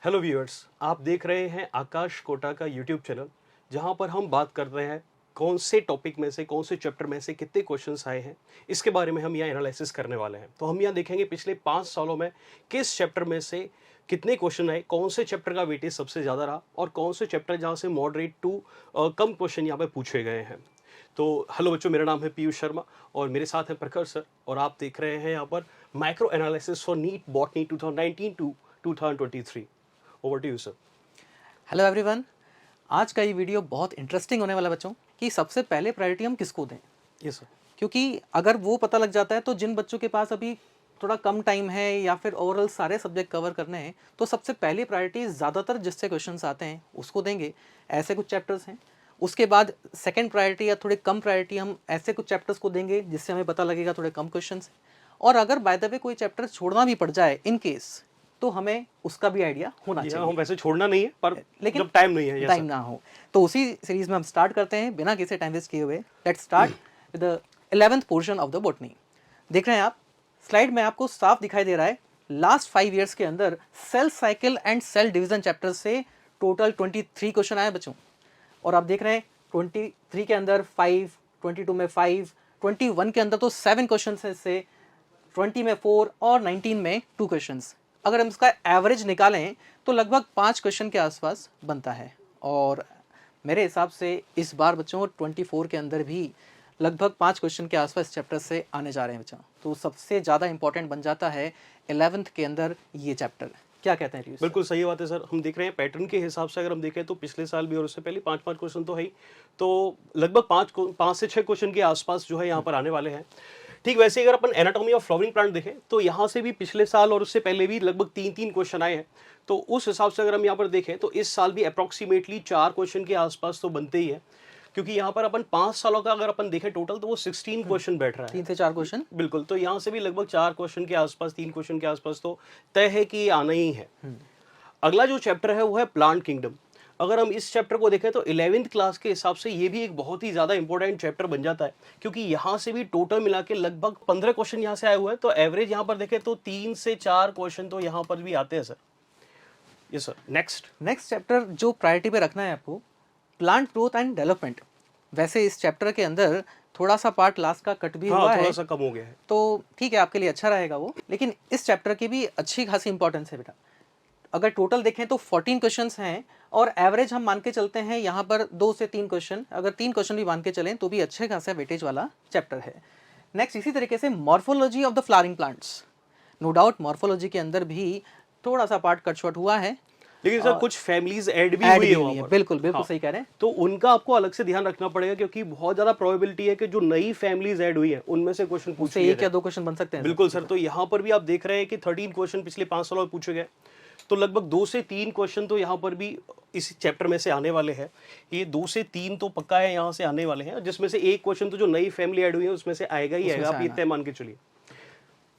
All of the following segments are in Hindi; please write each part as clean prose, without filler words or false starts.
हेलो व्यूअर्स, आप देख रहे हैं आकाश कोटा का यूट्यूब चैनल, जहां पर हम बात कर रहे हैं कौन से टॉपिक में से, कौन से चैप्टर में से कितने क्वेश्चंस आए हैं, इसके बारे में हम यहाँ एनालिसिस करने वाले हैं। तो हम यहाँ देखेंगे पिछले 5 सालों में किस चैप्टर में से कितने क्वेश्चन आए, कौन से चैप्टर का वेटेज सबसे ज़्यादा रहा और कौन से चैप्टर जहाँ से मॉडरेट टू कम क्वेश्चन यहाँ पे पूछे गए हैं। तो हेलो बच्चों, मेरा नाम है पीयूष शर्मा और मेरे साथ हैं प्रखर सर, और आप देख रहे हैं यहाँ पर micro analysis for NEET botany 2019 to 2023। Over to you sir. Hello everyone, आज का ये वीडियो बहुत इंटरेस्टिंग होने वाला है बच्चों कि सबसे पहले प्रायोरिटी हम किसको दें। Yes sir. क्योंकि अगर वो पता लग जाता है तो जिन बच्चों के पास अभी थोड़ा कम टाइम है या फिर ओवरऑल सारे सब्जेक्ट कवर करने हैं तो सबसे पहली प्रायोरिटी ज़्यादातर जिससे क्वेश्चंस आते हैं उसको देंगे। ऐसे कुछ चैप्टर्स हैं। उसके बाद सेकेंड प्रायोरिटी या थोड़े कम प्रायोरिटी हम ऐसे कुछ चैप्टर्स को देंगे जिससे हमें पता लगेगा थोड़े कम क्वेश्चन। और अगर बाय द वे कोई चैप्टर छोड़ना भी पड़ जाए इन केस, तो हमें उसका भी आइडिया होना चाहिए। हम वैसे छोड़ना नहीं है, पर लेकिन जब टाइम नहीं है, टाइम ना हो तो उसी सीरीज में हम स्टार्ट करते हैं बिना किसी टाइम वेस्ट किए हुए। Let's start with the 11th portion of the botany. देख रहे हैं आप स्लाइड में, आपको साफ दिखाई दे रहा है लास्ट 5 इयर्स के अंदर cell cycle and cell division chapter से टोटल 23 क्वेश्चन आए बच्चों। और आप देख रहे हैं 23 के अंदर 5, 22 में 5, 21 के अंदर तो 7 क्वेश्चन से 20 में 4 और 19 में 2 क्वेश्चंस। अगर हम इसका एवरेज निकालें तो लगभग 5 क्वेश्चन के आसपास बनता है। और मेरे हिसाब से इस बार बच्चों 24 के अंदर भी लगभग 5 क्वेश्चन के आसपास चैप्टर से आने जा रहे हैं बच्चों। तो सबसे ज़्यादा इंपॉर्टेंट बन जाता है 11th के अंदर ये चैप्टर। क्या कहते हैं पीयूष? बिल्कुल सही बात है सर। हम देख रहे हैं पैटर्न के हिसाब से, अगर हम देखें तो पिछले साल भी और उससे पहले 5-5 क्वेश्चन तो है ही, तो लगभग 5 से 6 क्वेश्चन के आसपास जो है यहाँ पर आने वाले हैं। ठीक वैसे अगर अपन एनाटॉमी ऑफ फ्लावरिंग प्लांट देखें तो यहाँ से भी पिछले साल और उससे पहले भी लगभग 3-3 क्वेश्चन आए हैं। तो उस हिसाब से अगर हम यहाँ पर देखें तो इस साल भी अप्रॉक्सीमेटली 4 क्वेश्चन के आसपास तो बनते ही है, क्योंकि यहाँ पर अपन 5 सालों का अगर अपन देखें टोटल तो वो 16 क्वेश्चन बैठ रहा है। 3 से 4 क्वेश्चन बिल्कुल। तो यहाँ से भी लगभग 4 क्वेश्चन के आसपास, 3 क्वेश्चन के आसपास तो तय है कि ये आना ही है। अगला जो चैप्टर है वो है प्लांट किंगडम। अगर हम इस चैप्टर को देखें तो 11th क्लास के हिसाब से ये भी एक बहुत ही ज़्यादा इंपॉर्टेंट चैप्टर बन जाता है, क्योंकि यहाँ से भी टोटल मिला के लगभग 15 क्वेश्चन यहाँ से आए हुए हैं। तो एवरेज यहाँ पर देखें तो 3 से 4 क्वेश्चन तो यहाँ पर भी आते हैं sir. Yes sir. Next chapter जो प्रायोरिटी पे रखना है आपको, प्लांट ग्रोथ एंड डेवलपमेंट। वैसे इस चैप्टर के अंदर थोड़ा सा पार्ट लास्ट का कट भी हुआ है, थोड़ा सा कम हो गया है, तो ठीक है, आपके लिए अच्छा रहेगा वो। लेकिन इस चैप्टर की भी अच्छी खासी इंपॉर्टेंस है बेटा। अगर टोटल देखें तो 14 क्वेश्चंस हैं और एवरेज हम मान के चलते हैं यहाँ पर 2 से 3 क्वेश्चन। अगर 3 क्वेश्चन भी मान के चलें तो भी अच्छे खासा वेटेज वाला चैप्टर है। नेक्स्ट इसी तरीके से morphology of the flowering plants. No doubt morphology के अंदर भी थोड़ा सा पार्ट कट शॉर्ट हुआ है, लेकिन सर कुछ फैमिलीज ऐड भी हुई है वहाँ पर। बिल्कुल सही कह रहे हैं। तो उनका आपको अलग से ध्यान रखना पड़ेगा, क्योंकि बहुत ज्यादा प्रोबेबिलिटी है कि जो नई फैमिलीज ऐड हुई है उनमें से क्वेश्चन पूछे एक या 2 क्वेश्चन बन सकते हैं। बिल्कुल सर। तो यहाँ पर भी आप देख रहे हैं कि 13 क्वेश्चन पिछले 5 सालों में पूछे गए, तो लगभग 2 से 3 क्वेश्चन तो यहाँ पर भी इस चैप्टर में से आने वाले हैं। ये 2 से 3 तो पक्का है यहाँ से आने वाले हैं, जिसमें से एक क्वेश्चन तो जो नई फैमिली ऐड हुई है उसमें से आएगा ही आएगा, आप ये तय मान के चलिए।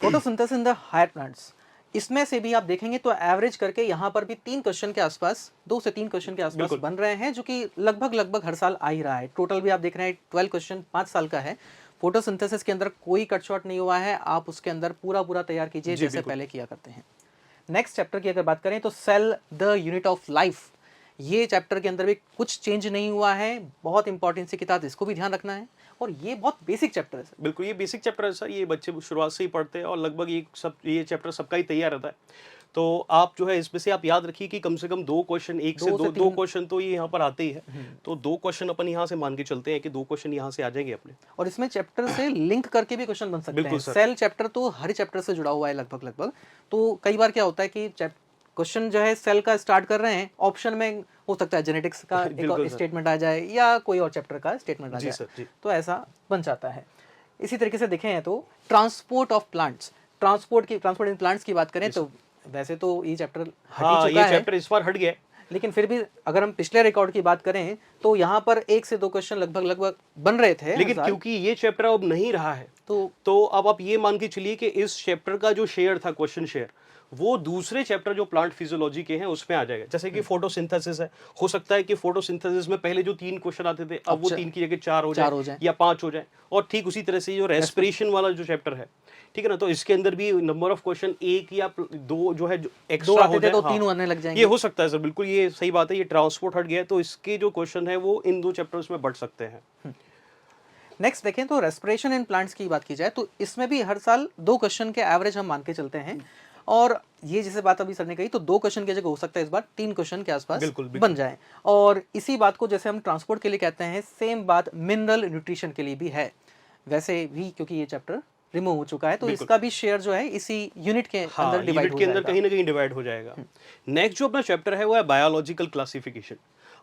Photosynthesis in the higher plants, इसमें से भी आप देखेंगे तो एवरेज करके यहाँ पर भी 3 क्वेश्चन के आसपास, 2 से 3 क्वेश्चन के आसपास बन रहे हैं, जो कि लगभग हर साल आ ही रहा है। टोटल भी आप देख रहे हैं 12 क्वेश्चन 5 साल का है। फोटोसिंथेसिस के अंदर कोई कट शॉर्ट नहीं हुआ है, आप उसके अंदर पूरा तैयार कीजिए जैसे पहले किया करते हैं। नेक्स्ट चैप्टर की अगर बात करें तो cell the unit of life. ये चैप्टर के अंदर भी कुछ चेंज नहीं हुआ है, बहुत इंपॉर्टेंट सी किताब, इसको भी ध्यान रखना है। और ये बहुत बेसिक चैप्टर है सर। बिल्कुल, ये बेसिक चैप्टर है सर। ये बच्चे शुरुआत से ही पढ़ते हैं और लगभग ये चैप्टर सबका ही तैयार रहता है। तो आप जो है इसमें से आप याद रखिए कि कम से कम 2 क्वेश्चन, 1 से 2 क्वेश्चन तो ये यहाँ पर आते ही है। तो 2 क्वेश्चन अपन यहाँ से मान के चलते हैं कि 2 क्वेश्चन यहाँ से आ जाएंगे अपने। और इसमें चैप्टर से लिंक करके भी क्वेश्चन बन सकते हैं। सेल चैप्टर तो हर चैप्टर से जुड़ा हुआ है लगभग। तो कई बार क्या होता है कि क्वेश्चन जो है सेल का स्टार्ट कर रहे हैं, ऑप्शन में हो सकता है जेनेटिक्स का एक स्टेटमेंट आ जाए या कोई और चैप्टर का स्टेटमेंट आ जाए, तो ऐसा बन जाता है। इसी तरीके से देखें तो transport of plants, transport in plants की बात करें तो वैसे तो ये चैप्टर ये चैप्टर इस बार हट गया, लेकिन फिर भी अगर हम पिछले रिकॉर्ड की बात करें तो यहाँ पर 1 से 2 क्वेश्चन लगभग बन रहे थे। लेकिन क्योंकि ये चैप्टर अब नहीं रहा है तो अब आप ये मान के चलिए कि इस चैप्टर का जो शेयर था, क्वेश्चन शेयर, वो दूसरे चैप्टर जो प्लांट फिजियोलॉजी के हैं उसमें आ जाएगा। जैसे कि फोटोसिंथेसिस है, हो सकता है कि फोटोसिंथेसिस में पहले जो 3 क्वेश्चन आते थे अब वो 3 की जगह 4 हो जाए या 5 हो जाए। और ठीक उसी तरह से जो रेस्पिरेशन वाला जो चैप्टर है, ठीक है ना, तो इसके अंदर भी नंबर ऑफ क्वेश्चन 1 या 2 जो है एक्स्ट्रा हो जाए, तो 3 आने लग जाएंगे। ये हो सकता है सर, बिल्कुल ये सही बात है। ये ट्रांसपोर्ट हट गया तो इसके जो क्वेश्चन है वो इन 2 चैप्टर्स में बढ़ सकते हैं। नेक्स्ट देखें तो रेस्पिरेशन इन प्लांट्स की बात की जाए तो इसमें भी हर साल 2 क्वेश्चन के एवरेज हम मान के चलते हैं। और ये जैसे बात अभी सर ने कही तो 2 क्वेश्चन की जगह हो सकता है इस बार 3 क्वेश्चन के आसपास बन जाए। और इसी बात को जैसे हम ट्रांसपोर्ट के लिए कहते हैं, सेम बात मिनरल न्यूट्रिशन के लिए भी है। वैसे भी क्योंकि ये चैप्टर रिमूव हो चुका है तो इसका भी शेयर जो है इसी यूनिट के अंदर डिवाइड हो जाएगा, कहीं ना कहीं डिवाइड हो जाएगा। नेक्स्ट जो अपना चैप्टर है वो है बायोलॉजिकल क्लासिफिकेशन।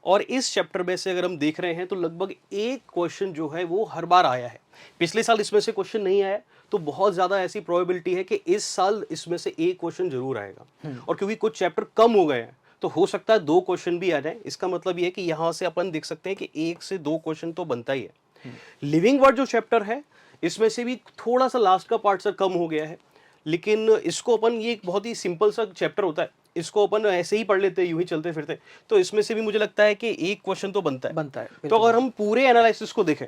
और इस चैप्टर में से अगर हम देख रहे हैं तो लगभग एक क्वेश्चन जो है वो हर बार आया है। पिछले साल इसमें से क्वेश्चन नहीं आया तो बहुत ज्यादा ऐसी प्रोबेबिलिटी है कि इस साल इसमें से एक क्वेश्चन जरूर आएगा। और क्योंकि कुछ चैप्टर कम हो गए हैं तो हो सकता है 2 क्वेश्चन भी आ जाए। इसका मतलब ये है कि यहाँ से अपन देख सकते हैं कि 1 से 2 क्वेश्चन तो बनता ही है। लिविंग वर्ड जो चैप्टर है इसमें से भी थोड़ा सा लास्ट का पार्ट सर कम हो गया है, लेकिन इसको अपन, ये एक बहुत ही सिंपल सा चैप्टर होता है, इसको अपन ऐसे ही पढ़ लेते हैं यूं ही चलते फिरते, तो इसमें से भी मुझे लगता है कि एक क्वेश्चन तो बनता है। तो अगर हम पूरे एनालिसिस को देखें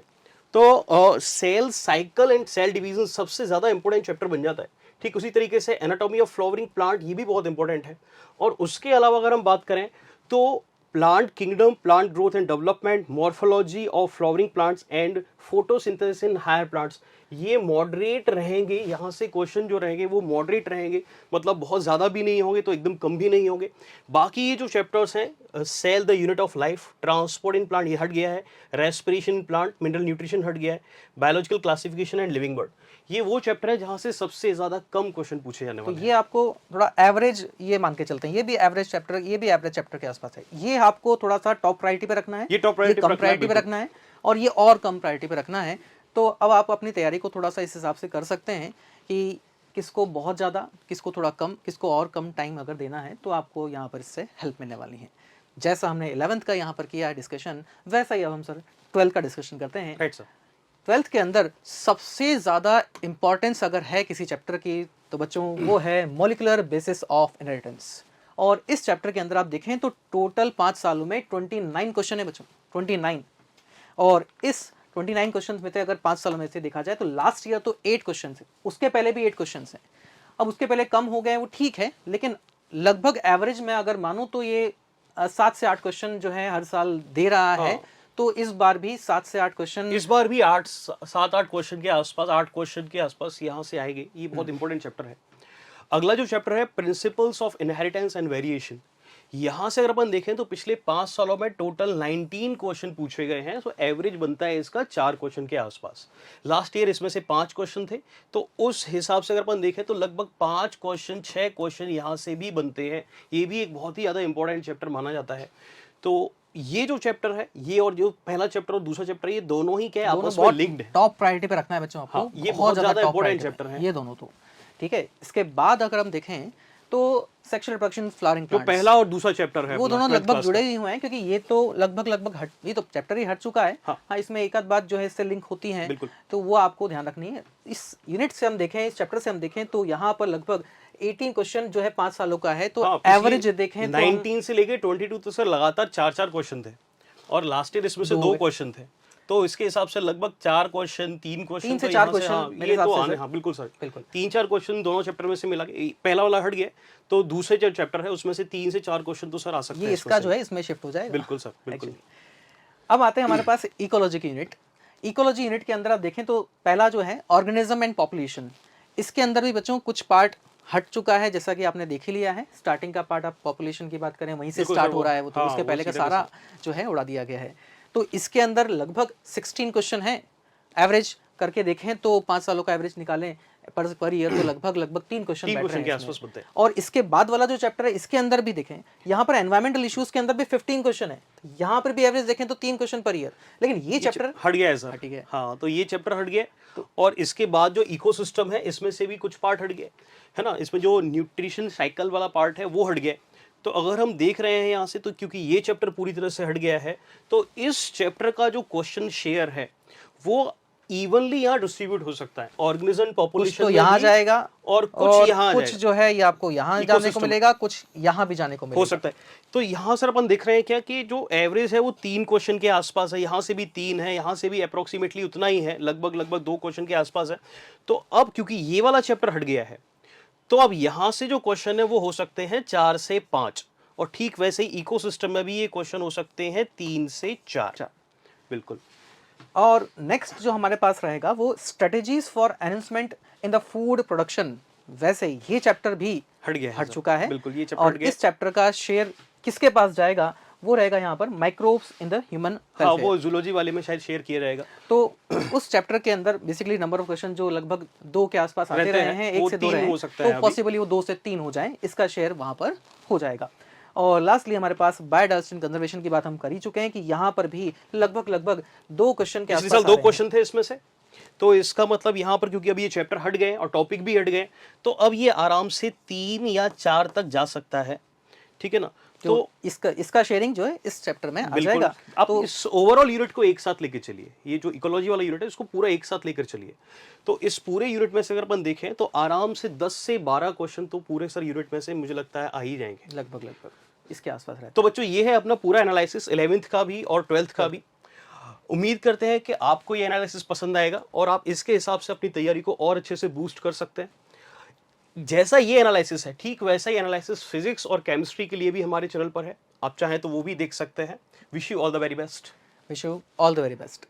तो cell cycle and cell division सबसे ज्यादा इंपॉर्टेंट चैप्टर बन जाता है। ठीक उसी तरीके से एनाटॉमी ऑफ फ्लावरिंग प्लांट ये भी बहुत इंपॉर्टेंट है। और उसके अलावा अगर हम बात करें तो plant kingdom, plant growth and development, morphology of flowering plants and photosynthesis in higher plants, ये मॉडरेट रहेंगे। यहाँ से क्वेश्चन जो रहेंगे वो मॉडरेट रहेंगे, मतलब बहुत ज़्यादा भी नहीं होंगे तो एकदम कम भी नहीं होंगे। बाकी ये जो चैप्टर्स हैं, cell the unit of life, transport in plant ये हट गया है, respiration in plant, mineral nutrition हट गया है, biological classification and living bird, ये वो चैप्टर है जहाँ से सबसे ज़्यादा कम क्वेश्चन पूछे जाने वाले हैं। ये आपको थोड़ा एवरेज ये मान के चलते हैं, ये भी एवरेज चैप्टर, ये भी एवरेज चैप्टर के आसपास है। ये आपको थोड़ा सा टॉप प्रायोरिटी पे रखना है, ये टॉप प्रायोरिटी कम प्रायोरिटी पे रखना है, और ये और कम प्रायोरिटी पे रखना है। तो अब आप अपनी तैयारी को थोड़ा सा इस हिसाब से कर सकते हैं कि किसको बहुत ज़्यादा, किसको थोड़ा कम, किसको और कम टाइम अगर देना है तो आपको यहाँ पर इससे हेल्प मिलने वाली है। जैसा हमने 11th का यहाँ पर किया है डिस्कशन, वैसा ही अब हम सर 12th का डिस्कशन करते हैं। Right sir. 12th के अंदर सबसे ज़्यादा इंपॉर्टेंस अगर है किसी चैप्टर की तो बच्चों वो है मॉलिक्यूलर बेसिस ऑफ इनहेरिटेंस। और इस चैप्टर के अंदर आप देखें तो टोटल 5 सालों में 29 क्वेश्चन है बच्चों, 29। और इस 29 क्वेश्चन में से अगर 5 सालों में से देखा जाए तो लास्ट ईयर तो 8 क्वेश्चन है, उसके पहले भी 8 क्वेश्चन हैं। अब उसके पहले कम हो गए वो ठीक है, लेकिन लगभग एवरेज में अगर मानूं तो ये 7 से 8 क्वेश्चन जो है हर साल दे रहा है। तो इस बार भी 7 से 8 क्वेश्चन, इस बार भी 7-8 क्वेश्चन के आसपास, 8 क्वेश्चन के आसपास यहाँ से आएंगे। ये बहुत इंपॉर्टेंट चैप्टर है। अगला जो चैप्टर है principles of inheritance and variation, यहाँ से अगर अपन देखें तो पिछले 5 सालों में टोटल 19 क्वेश्चन पूछे गए हैं। तो एवरेज बनता है इसका 4 क्वेश्चन के आसपास। लास्ट ईयर इसमें से 5 क्वेश्चन थे, तो उस हिसाब से अगर अपन देखें तो लगभग 5 क्वेश्चन 6 क्वेश्चन यहाँ से भी बनते हैं। ये भी एक बहुत ही ज़्यादा इंपॉर्टेंट चैप्टर माना जाता है। तो ये जो चैप्टर है, ये और जो पहला चैप्टर और दूसरा चैप्टर, ये दोनों ही क्या आपस में लिंक्ड है। टॉप प्रायोरिटी पे रखना है बच्चों आपको। हाँ, ये बहुत ज़्यादा इंपॉर्टेंट चैप्टर है ये दोनों तो, ठीक है। इसके बाद अगर हम देखें तो सेक्सुअल रिप्रोडक्शन फ्लावरिंग जो पहला और दूसरा चैप्टर है वो दोनों लगभग जुड़े ही हुए हैं, क्योंकि ये तो लगभग ये तो चैप्टर ही हट चुका है। हाँ, इसमें एक आध बात जो है इससे लिंक होती है, तो वो आपको ध्यान रखनी है। इस यूनिट से हम देखें, इस चैप्टर से हम देखें तो यहाँ पर लगभग 18 क्वेश्चन जो है 5 सालों का है। तो एवरेज देखें 19 से लेके 22 तक सर लगातार 4-4 क्वेश्चन थे, और लास्ट ईयर इसमें से 2 क्वेश्चन थे। तो इसके हिसाब से लगभग 4 क्वेश्चन, 3 क्वेश्चन, 3 से 4 क्वेश्चन ये तो आने। हाँ बिल्कुल सर, बिल्कुल 3-4 क्वेश्चन दोनों चैप्टर में से मिला के पहला वाला हट गया, तो दूसरे जो चैप्टर है उसमें से 3 से 4 क्वेश्चन तो सर आ सकते हैं। ये इसका जो है इसमें शिफ्ट हो जाएगा। बिल्कुल सर, बिल्कुल। अब आते हैं हमारे पास इकोलॉजी की यूनिट। इकोलॉजी यूनिट के अंदर आप देखें तो पहला जो है ऑर्गेनिज्म एंड पॉपुलेशन, इसके अंदर भी बच्चों कुछ पार्ट हट चुका है, जैसा कि आपने देख ही लिया है। स्टार्टिंग का पार्ट आप पॉपुलेशन की बात करें वहीं से स्टार्ट हो रहा है, वो तो उसके पहले का सारा जो है उड़ा दिया गया है। तो इसके अंदर लगभग 16 क्वेश्चन है। एवरेज करके देखें तो 5 सालों का एवरेज निकालें पर ईयर तो लगभग 3 क्वेश्चन के आसपास बनते हैं। और इसके बाद वाला जो चैप्टर है इसके अंदर भी देखें, यहाँ पर एनवायरमेंटल इश्यूज के अंदर भी 15 क्वेश्चन है। यहाँ पर भी एवरेज देखें तो 3 क्वेश्चन पर ईयर, लेकिन ये चैप्टर हट गया है सर। हट गया। हाँ, तो ये चैप्टर हट गया। और इसके बाद जो इकोसिस्टम है इसमें से भी कुछ पार्ट हट गए, है ना। इसमें जो न्यूट्रिशन साइकिल वाला पार्ट है वो हट गया। तो अगर हम देख रहे हैं यहाँ से, तो क्योंकि ये चैप्टर पूरी तरह से हट गया है, तो इस चैप्टर का जो क्वेश्चन शेयर है वो इवनली यहाँ डिस्ट्रीब्यूट हो सकता है, ऑर्गेनिज्म कुछ पॉपुलेशन तो यहाँ जाएगा और कुछ यहाँ कुछ जाएगा। जो है ये आपको यहाँ जाने को Ecosystem। मिलेगा, कुछ यहाँ भी जाने को हो मिलेगा। सकता है। तो यहाँ सर अपन देख रहे हैं क्या कि जो एवरेज है वो 3 क्वेश्चन के आसपास है, यहाँ से भी 3 है, यहाँ से भी अप्रोक्सीमेटली उतना ही है, लगभग 2 क्वेश्चन के आसपास है। तो अब क्योंकि ये वाला चैप्टर हट गया है, तो अब यहाँ से जो क्वेश्चन है वो हो सकते हैं 4 से 5, और ठीक वैसे ही इकोसिस्टम में भी ये क्वेश्चन हो सकते हैं 3 से 4। बिल्कुल। और नेक्स्ट जो हमारे पास रहेगा वो strategies for enhancement in the food production. वैसे ये चैप्टर भी हट गया है हट सर। चुका है। बिल्कुल, ये चैप्टर और हट गया। इस चैप्टर का शेयर किसके पास जाएगा, वो रहेगा यहाँ पर माइक्रोब्स इन द ह्यूमन हाँ, वेलफेयर। वो जूलॉजी वाले में शायद शेयर किया रहेगा। तो उस चैप्टर के अंदर बेसिकली नंबर ऑफ क्वेश्चन जो लगभग 2 के आसपास आते रहते रहे हैं, हैं, वो 1 से 2 तीन रहे हो हैं, सकता है तो अभी। पॉसिबली वो 2 से 3 हो जाएं, इसका शेयर वहां पर हो जाएगा। और लास्टली हमारे पास बायोडाइवर्सिटी कंजर्वेशन की बात हम कर ही चुके हैं कि यहाँ पर भी लगभग 2 क्वेश्चन के पिछले आसपास साल आ 2 रहे हैं। क्वेश्चन थे इसमें से, तो इसका मतलब यहाँ पर क्योंकि अभी ये चैप्टर हट गए और टॉपिक भी हट गए, तो अब ये आराम से 3 या 4 तक जा सकता है, ठीक है ना। तो इसका शेयरिंग जो है इस चैप्टर में आ बिल्कुल, जाएगा। आप तो इस ओवरऑल यूनिट को एक साथ लेकर चलिए, ये जो इकोलॉजी वाला यूनिट है इसको पूरा एक साथ लेकर चलिए। तो इस पूरे यूनिट में से अगर अपन देखें तो आराम से 10 से 12 क्वेश्चन तो पूरे सर यूनिट में से मुझे लगता है आ ही जाएंगे। लगभग इसके आसपास रहता तो बच्चों ये है अपना पूरा एनालिसिस 11th का भी और 12th का भी। उम्मीद करते हैं कि आपको ये एनालिसिस पसंद आएगा और आप इसके हिसाब से अपनी तैयारी को और अच्छे से बूस्ट कर सकते हैं। जैसा ये एनालिसिस है ठीक वैसा ही एनालिसिस फिजिक्स और केमिस्ट्री के लिए भी हमारे चैनल पर है, आप चाहें तो वो भी देख सकते हैं। Wish you all the very best. Wish you all the very best.